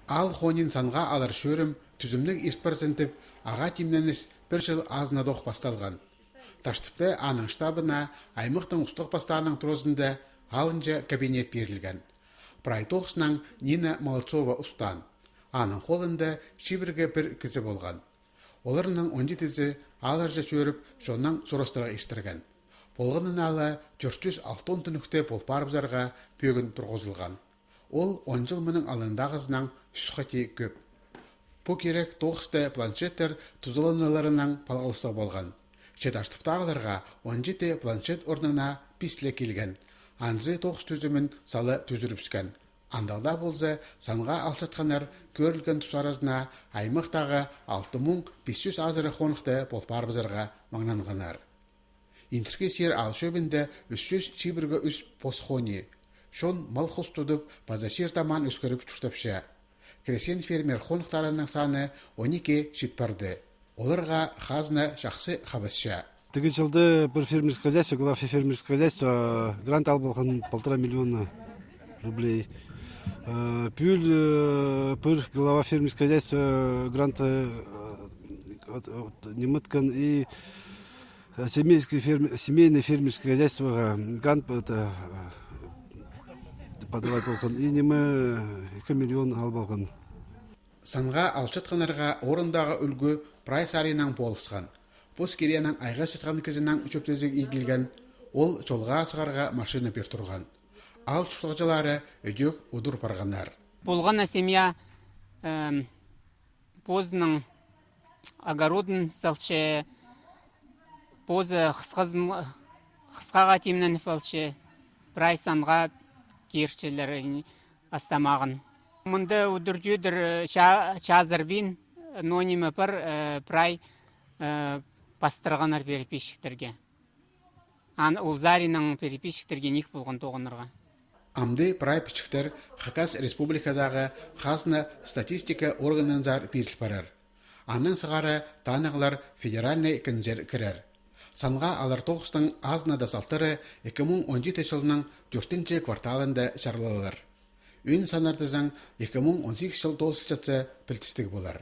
Ал хонин санға алар шөрім түзімнік 1%, аға тимненіс бір жыл азына доқ басталған. Таштыпты аның штабына аймықтың ұстық бастарының тұрозында алынжа кабинет берілген. Прайтоқсынан Нина Молодцова ұстан. Аның қолында шибірге бір кізі болған. Оларының 17-ізі аларжа чөріп, жоннан сұрастыра ештірген. Болғанын ала 460 түнікте полпарбызарға пөгін тұрғызылған. Ол 10 жыл мұның алындағызынан үсіқати көп. Бұ керек 9 планшеттер тұзылыналарынан палғылысы болған. Шедаштықтағыларға 17 планшет орнына писле келген. Анзы 9 түзімін салы түзіріпскен. Андалда болза, санға алшатқанар көрілген тұсаразына аймақтағы 6500 азыры қонықты полпарбызарға маңнанғанар. Интірге сер алшөбінде 300 чибіргі үс посхони. Шон малхус тұдып, базашир таман өскіріп чүштапша. Кресен фермер қонықтарының саны 12 шитпарды. Оларға хазна шақсы қабасша. Тігі жылды бір фермерское хозяйство, глава фермерское хозяйство грант алып алған 1,5 миллиона рублей. Пюль глава фермерского хозяйства гранта немыткан и семейное фермерское хозяйство грант подавай болған и немы 2 миллион алып алған. Санға алшатқанарға орындағы үлгі прайс аринан болысқан. Бұс керенің айға шытқан кезінен үчөптезік еділген, ол жолға асығарға машина бер тұрған. Ал чуштағжылары өдек ұдыр парғанар. Болғана семья позының огородын салшы, позы қысқаға темнен фалшы, прайсанға керчілері астамағын. Мұнда ұдыр-жүдір чазырбин, нонимы бір прай пастырғанар переписчиктерге. Ол заринның переписчиктерге нек болған тоғынырға. Амды прай пичіктер Хакас республикадағы қазны статистика органын зар беріл барар. Анның сығары танығылар федеральный кінзер кірер. Санға алар тоғыстың азына да салтыры 2017 жылының 4-ші кварталында жарлылар. Өн санардызың 2018 жыл тоғысылчасы білтістік болар.